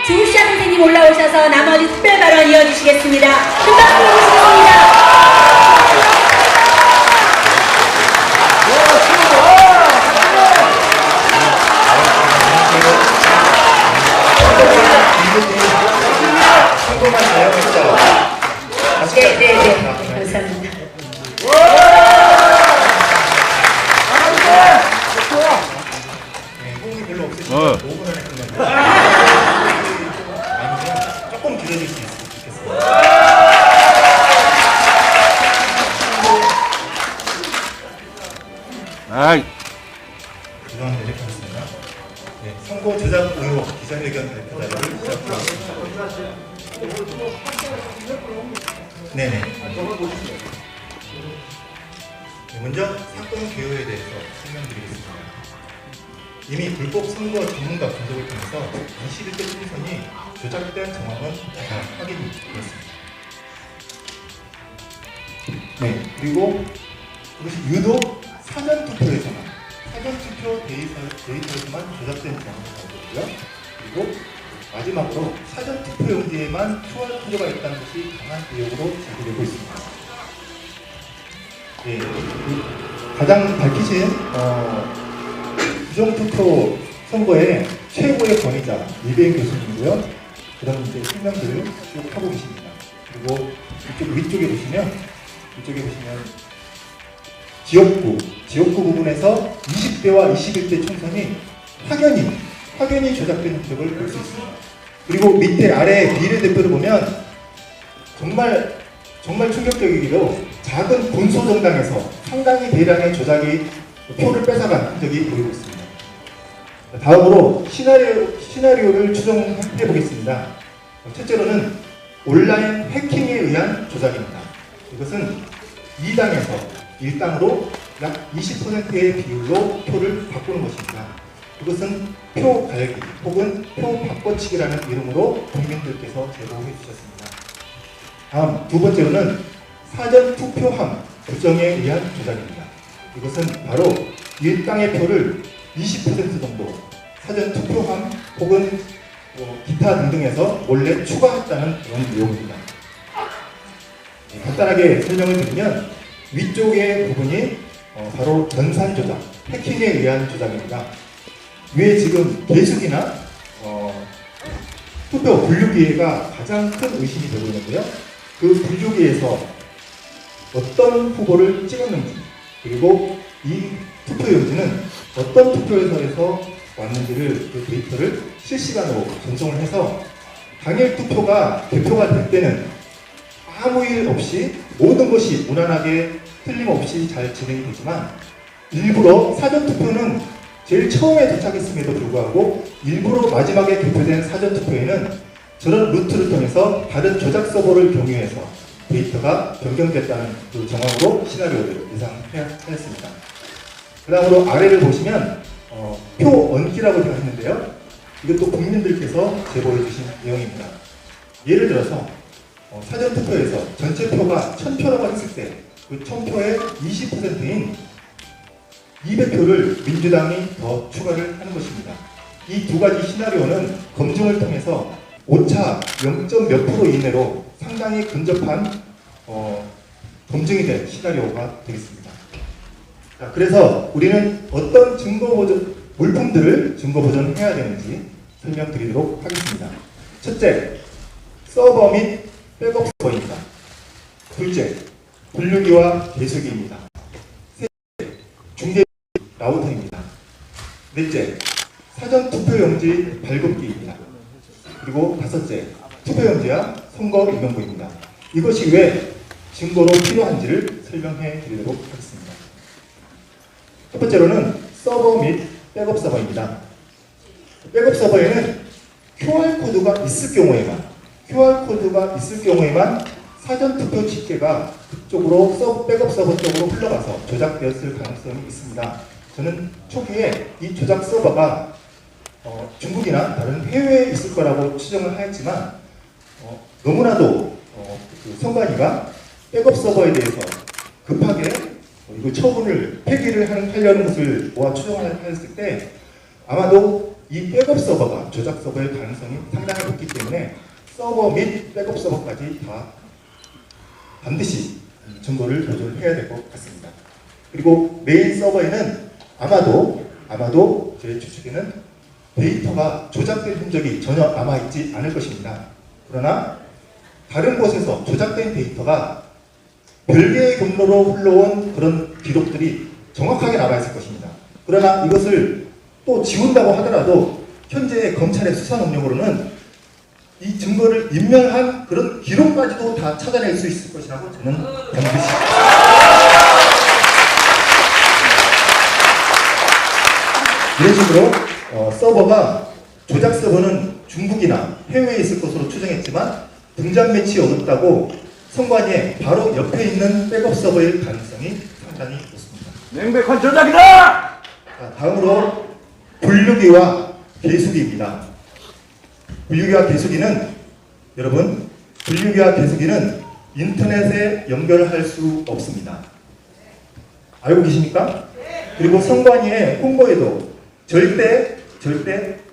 주시아 선생님 올라오셔서 나머지 특별 발언 이어주시겠습니다. 큰 박수 주시겠습니다. 네, 감사합니다. 호응이 별로 없으시면 5분 안에 끝납니다. 아니면 조금 길어질 수 있으면 좋겠습니다. 그동안 내력하겠습니다. 네, 선거 조작 의혹 기자회견 발표 자료를 시작하겠습니다. 네네. 먼저 사건 개요에 대해서 설명드리겠습니다. 이미 불법 선거 전문가 분석을 통해서 21대 총선이 조작된 정황은 다 확인이 되었습니다. 네, 그리고 이것이 유독 사전투표에서만, 사전투표 데이터에서만 조작된 정황이 나오고요. 그리고 마지막으로 사전투표용지에만 QR 코드가 있다는 것이 강한 의혹으로 제기되고 있습니다. 네, 가장 밝히신 부정투표 선거의 최고의 권위자 이배인 교수님이고요. 그런 이제 설명들을 쭉 하고 계십니다. 그리고 위쪽에 보시면 지역구 부분에서 20대와 21대 총선이 확연히 조작된 흔적을 볼 수 있습니다. 그리고 밑에 아래 비례대표를 보면 정말 충격적이기도 작은 군소 정당에서 상당히 대량의 조작이 표를 뺏어간 흔적이 보이고 있습니다. 다음으로 시나리오를 추정해 보겠습니다. 첫째로는 온라인 해킹에 의한 조작입니다. 이것은 2당에서 1당으로 약 20%의 비율로 표를 바꾸는 것입니다. 이것은 표 갈기 혹은 표 바꿔치기라는 이름으로 국민들께서 제보해 주셨습니다. 다음 두 번째로는 사전 투표함 부정에 의한 조작입니다. 이것은 바로 1당의 표를 20% 정도 사전 투표함 혹은 기타 등등에서 원래 추가했다는 그런 내용입니다. 간단하게 설명을 드리면 위쪽의 부분이 바로 전산 조작, 해킹에 의한 조작입니다. 위에 지금 개수기나 투표 분류기회가 가장 큰 의심이 되고 있는데요. 그 분류기에서 어떤 후보를 찍었는지, 그리고 이 투표용지는 어떤 투표소에서 왔는지를 그 데이터를 실시간으로 전송을 해서 당일 투표가 개표가 될 때는 아무 일 없이 모든 것이 무난하게 틀림없이 잘 진행이 되지만, 일부러 사전투표는 제일 처음에 도착했음에도 불구하고 일부러 마지막에 개표된 사전투표에는 저런 루트를 통해서 다른 조작 서버를 경유해서 데이터가 변경됐다는 그 정황으로 시나리오를 예상하였습니다. 그 다음으로 아래를 보시면 표 얹기라고 되어 있는데요. 이것도 국민들께서 제보해 주신 내용입니다. 예를 들어서 사전투표에서 전체 표가 1000표라고 했을 때 그 1000표의 20%인 200표를 민주당이 더 추가를 하는 것입니다. 이 두 가지 시나리오는 검증을 통해서 오차 0.몇 프로 이내로 상당히 근접한 검증이 된 시나리오가 되겠습니다. 자, 그래서 우리는 어떤 물품들을 증거 보존해야 되는지 설명드리도록 하겠습니다. 첫째, 서버 및 백업 서버입니다. 둘째, 분류기와 개수기입니다. 셋째, 중계 라우터입니다. 넷째, 사전 투표용지 발급기입니다. 그리고 다섯째, 투표용지와 선거 임명부입니다. 이것이 왜 증거로 필요한지를 설명해 드리도록 하겠습니다. 첫 번째로는 서버 및 백업 서버입니다. 백업 서버에는 QR코드가 있을 경우에만 사전투표 집계가 그쪽으로 백업 서버 쪽으로 흘러가서 조작되었을 가능성이 있습니다. 저는 초기에 이 조작 서버가 중국이나 다른 해외에 있을 거라고 추정을 하였지만 너무나도 그 선관위가 백업 서버에 대해서 급하게 이거 처분을 폐기를 하려는 것을 모아 추정을 하였을 때 아마도 이 백업 서버가 조작 서버일 가능성이 상당히 높기 때문에 서버 및 백업 서버까지 다 반드시 증거를 보존을 해야 될 것 같습니다. 그리고 메인 서버에는 아마도 제 추측에는 데이터가 조작된 흔적이 전혀 남아있지 않을 것입니다. 그러나 다른 곳에서 조작된 데이터가 별개의 경로로 흘러온 그런 기록들이 정확하게 남아있을 것입니다. 그러나 이것을 또 지운다고 하더라도 현재 검찰의 수사 능력으로는 이 증거를 인멸한 그런 기록까지도 다 찾아낼 수 있을 것이라고 저는 반드시 이런 식으로 서버가 조작 서버는 중국이나 해외에 있을 것으로 추정했지만 등잔 매치 어둡다고 선관위에 바로 옆에 있는 백업 서버일 가능성이 상당히 높습니다. 명백한 조작이다! 자, 다음으로 분류기와 계수기입니다. 분류기와 계수기는 여러분, 분류기와 계수기는 인터넷에 연결할 수 없습니다. 알고 계십니까? 그리고 선관위의 홍보에도 절대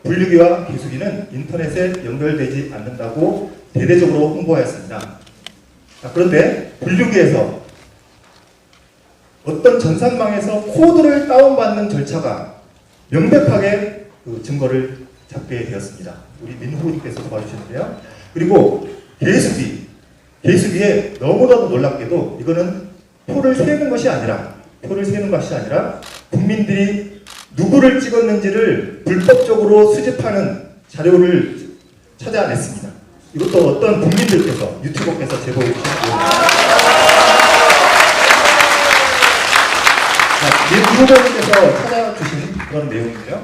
분류기와 계수기는 인터넷에 연결되지 않는다고 대대적으로 홍보하였습니다. 자, 그런데 분류기에서 어떤 전산망에서 코드를 다운받는 절차가 명백하게 그 증거를 잡게 되었습니다. 우리 민후님께서도 봐주셨는데요. 그리고 계수기에 너무나도 놀랍게도 이거는 표를 세는 것이 아니라 국민들이 누구를 찍었는지를 불법적으로 수집하는 자료를 찾아냈습니다. 이것도 어떤 국민들께서 유튜버께서 제보해 주신 내용입니다. 민후님께서 찾아주신 그런 내용인데요.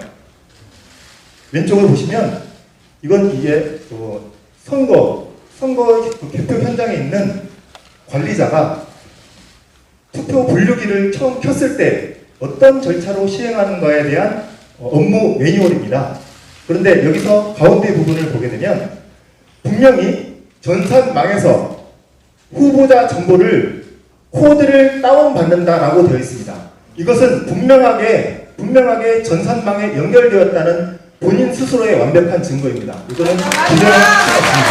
왼쪽을 보시면 이게 선거 개표 현장에 있는 관리자가 투표 분류기를 처음 켰을 때 어떤 절차로 시행하는가에 대한 업무 매뉴얼입니다. 그런데 여기서 가운데 부분을 보게 되면 분명히 전산망에서 후보자 정보를 코드를 다운받는다라고 되어 있습니다. 이것은 분명하게 전산망에 연결되었다는 본인 스스로의 완벽한 증거입니다. 이거는 부정할 수가 없습니다.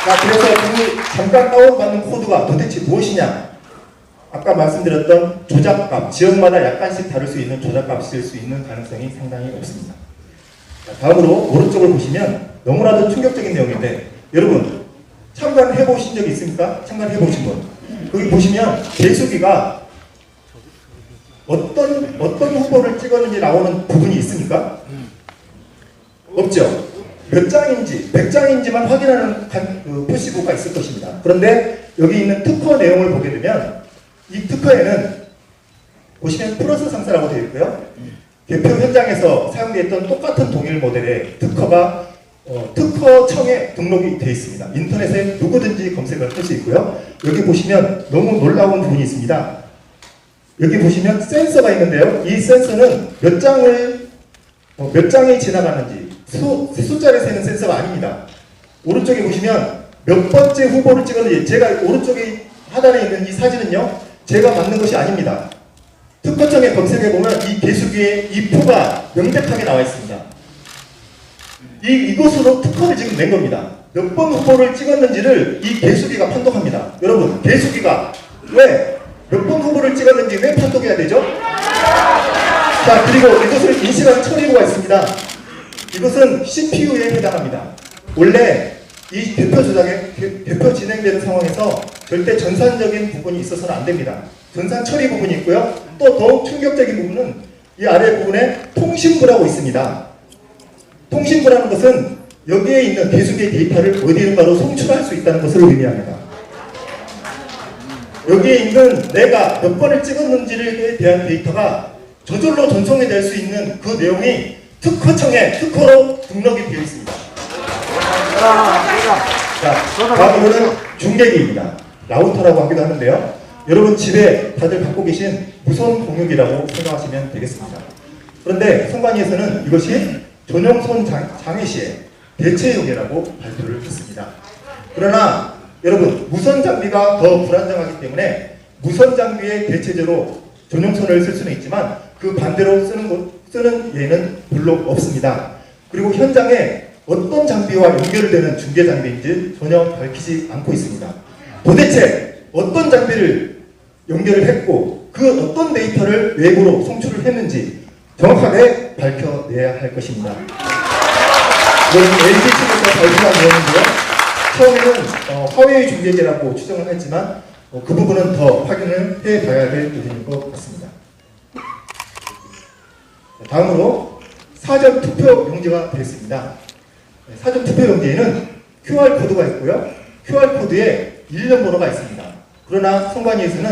자, 그래서 잠깐 다운받는 코드가 도대체 무엇이냐? 아까 말씀드렸던 조작값, 지역마다 약간씩 다를 수 있는 조작값일 수 있는 가능성이 상당히 높습니다. 자, 다음으로 오른쪽을 보시면 너무나도 충격적인 내용인데 여러분 참관해 보신 적 있습니까? 참관해 보신 분. 거기 보시면 계수기가 어떤 후보를 찍었는지 나오는 부분이 있습니까? 없죠. 몇 장인지, 100장인지만 확인하는 그 표시부가 있을 것입니다. 그런데 여기 있는 특허 내용을 보게 되면 이 특허에는 보시면 플러스 상사라고 되어 있고요. 개표 현장에서 사용되었던 똑같은 동일 모델의 특허가 특허청에 등록이 되어 있습니다. 인터넷에 누구든지 검색을 할 수 있고요. 여기 보시면 너무 놀라운 부분이 있습니다. 여기 보시면 센서가 있는데요. 이 센서는 몇 장이 지나가는지 숫자를 세는 센서가 아닙니다. 오른쪽에 보시면 몇 번째 후보를 찍었는지, 제가 오른쪽에 하단에 있는 이 사진은요, 제가 만든 것이 아닙니다. 특허청에 검색해 보면 이 계수기에 이 표가 명백하게 나와 있습니다. 이것으로 특허를 지금 낸 겁니다. 몇 번 후보를 찍었는지를 이 계수기가 판독합니다. 여러분, 계수기가 몇 번 후보를 찍었는지 왜 판독해야 되죠? 자, 그리고 이것을 인식하는 처리부가 있습니다. 이것은 CPU에 해당합니다. 원래 이 개표 진행되는 상황에서 절대 전산적인 부분이 있어서는 안 됩니다. 전산 처리 부분이 있고요. 또 더욱 충격적인 부분은 이 아래 부분에 통신부라고 있습니다. 통신부라는 것은 여기에 있는 계수기의 데이터를 어디론가로 송출할 수 있다는 것을 의미합니다. 여기에 있는 내가 몇 번을 찍었는지에 대한 데이터가 저절로 전송이 될 수 있는 그 내용이 특허청에 특허로 등록이 되어 있습니다. 자, 다음으로는 중계기입니다. 라우터라고 하기도 하는데요. 여러분 집에 다들 갖고 계신 무선 공유기라고 생각하시면 되겠습니다. 그런데 선관위에서는 이것이 전용손 장애 시에 대체용이라고 발표를 했습니다. 그러나 여러분 무선 장비가 더 불안정하기 때문에 무선 장비의 대체제로 전용선을 쓸 수는 있지만 그 반대로 쓰는 예는 별로 없습니다. 그리고 현장에 어떤 장비와 연결되는 중계 장비인지 전혀 밝히지 않고 있습니다. 도대체 어떤 장비를 연결을 했고 그 어떤 데이터를 외부로 송출을 했는지 정확하게 밝혀내야 할 것입니다. 이건 LG 측에서 발표한 내용인데요. 처음에는 화웨이 중계기라고 추정을 했지만 그 부분은 더 확인을 해봐야 될 부분인 것 같습니다. 다음으로 사전 투표 용지가 되겠습니다. 사전 투표 용지에는 QR코드가 있고요. QR코드에 일련 번호가 있습니다. 그러나 선관위에서는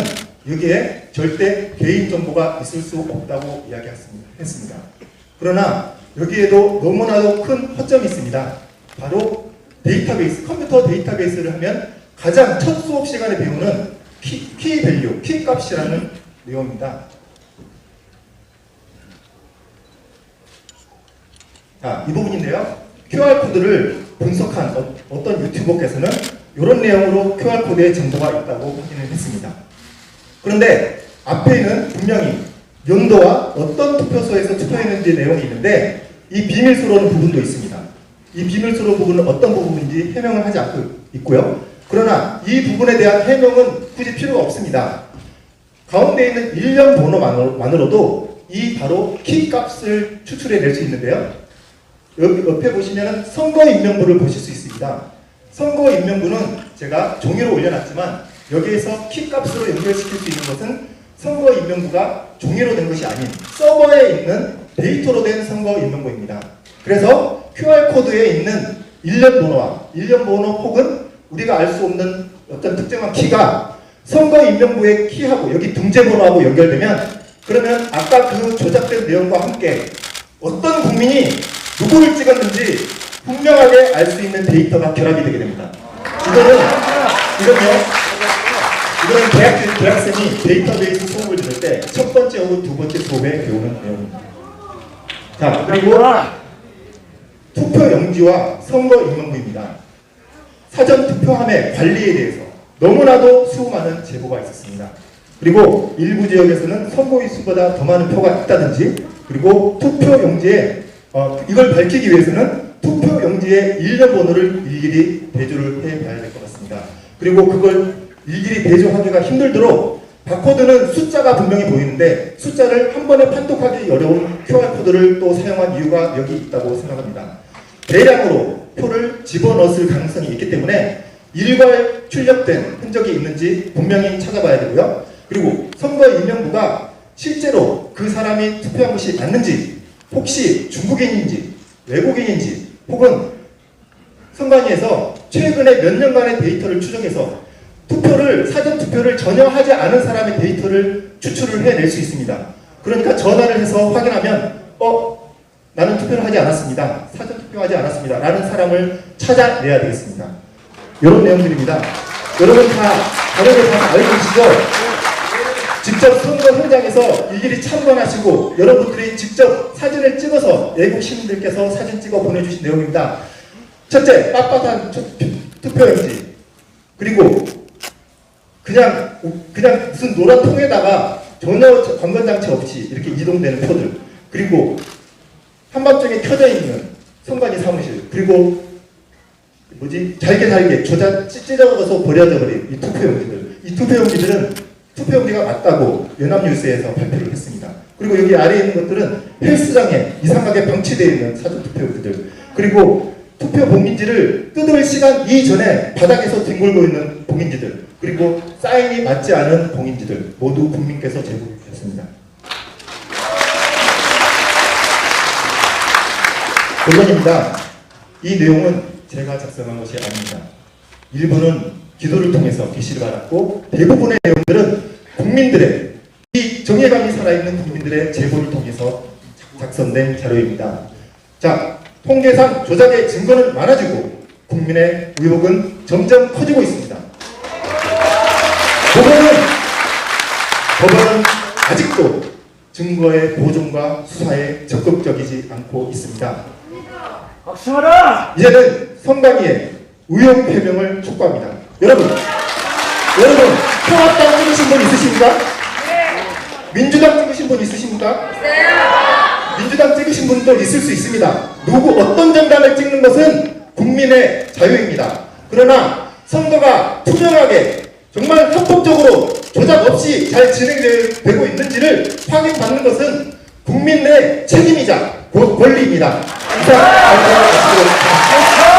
여기에 절대 개인정보가 있을 수 없다고 이야기했습니다. 그러나 여기에도 너무나도 큰 허점이 있습니다. 바로 데이터베이스, 컴퓨터 데이터베이스를 하면 가장 첫 수업 시간에 배우는 키 밸류, 키 값이라는 내용입니다. 자, 이 부분인데요. QR코드를 분석한 어떤 유튜버께서는 이런 내용으로 QR코드에 정보가 있다고 확인을 했습니다. 그런데 앞에는 분명히 연도와 어떤 투표소에서 투표했는지 내용이 있는데 이 비밀스러운 부분도 있습니다. 이 비밀스러운 부분은 어떤 부분인지 해명을 하지 않고 있고요. 그러나 이 부분에 대한 해명은 굳이 필요가 없습니다. 가운데 있는 일련 번호만으로도 이 바로 키 값을 추출해낼 수 있는데요. 여기 옆에 보시면 선거인명부를 보실 수 있습니다. 선거인명부는 제가 종이로 올려놨지만 여기에서 키 값으로 연결시킬 수 있는 것은 선거인명부가 종이로 된 것이 아닌 서버에 있는 데이터로 된 선거인명부입니다. 그래서 QR코드에 있는 일련 번호 혹은 우리가 알 수 없는 어떤 특정한 키가 선거인명부의 키하고 여기 등재번호하고 연결되면 그러면 아까 그 조작된 내용과 함께 어떤 국민이 누구를 찍었는지 분명하게 알 수 있는 데이터가 결합이 되게 됩니다. 이거는 대학생이 데이터베이스 수업을 들을 때 첫 번째 혹은 두 번째 수업에 배우는 내용입니다. 자, 그리고 투표 용지와 선거 인명부입니다. 사전 투표함의 관리에 대해서 너무나도 수많은 제보가 있었습니다. 그리고 일부 지역에서는 선거인 수보다 더 많은 표가 있다든지, 그리고 투표 용지에 이걸 밝히기 위해서는 투표 용지의 일련 번호를 일일이 대조를 해봐야 될 것 같습니다. 그리고 그걸 일일이 대조하기가 힘들도록 바코드는 숫자가 분명히 보이는데 숫자를 한 번에 판독하기 어려운 QR코드를 또 사용한 이유가 여기 있다고 생각합니다. 대량으로 표를 집어넣었을 가능성이 있기 때문에 일괄 출력된 흔적이 있는지 분명히 찾아봐야 되고요. 그리고 선거인명부가 실제로 그 사람이 투표한 것이 맞는지, 혹시 중국인인지 외국인인지, 혹은 선관위에서 최근에 몇 년간의 데이터를 추정해서 사전 투표를 전혀 하지 않은 사람의 데이터를 추출을 해낼 수 있습니다. 그러니까 전화를 해서 확인하면 나는 투표를 하지 않았습니다. 사전 투표하지 않았습니다. 라는 사람을 찾아내야 되겠습니다. 이런 내용들입니다. 여러분 다들 다 알고 계시죠? 직접 선거 현장에서 일일이 참관하시고 여러분들이 직접 사진을 찍어서 외국 시민들께서 사진 찍어 보내주신 내용입니다. 첫째, 빳빳한 투표용지. 그리고 그냥 무슨 노란 통에다가 전혀 관건장치 없이 이렇게 이동되는 표들. 그리고 한밤중에 켜져 있는 선관위 사무실. 그리고 잘게 찢어져서 버려져 버린 이 투표용지들. 이 투표용지들은 투표용지가 맞다고 연합뉴스에서 발표를 했습니다. 그리고 여기 아래에 있는 것들은 헬스장에 이상하게 방치되어 있는 사전 투표용지들. 그리고 투표 봉인지를 뜯을 시간 이전에 바닥에서 뒹굴고 있는 봉인지들. 그리고 사인이 맞지 않은 봉인지들 모두 국민께서 제공했습니다. 결론입니다. 이 내용은 제가 작성한 것이 아닙니다. 일부는 기도를 통해서 계시를 받았고 대부분의 내용들은 국민들의 이 정예감이 살아있는 국민들의 제보를 통해서 작성된 자료입니다. 자, 통계상 조작의 증거는 많아지고 국민의 의혹은 점점 커지고 있습니다. 법원은 아직도 증거의 보존과 수사에 적극적이지 않고 있습니다. 박수하라! 이제는 선관위의 의혹 해명을 촉구합니다. 여러분 통합당 찍으신 분 있으십니까? 민주당 찍으신 분 있으십니까? 민주당 찍으신 분도 있을 수 있습니다. 누구 어떤 정당을 찍는 것은 국민의 자유입니다. 그러나 선거가 투명하게 정말 합법적으로 조작 없이 잘 진행되고 있는지를 확인받는 것은 국민의 책임이자 권리입니다. 이상 말씀드리겠습니다.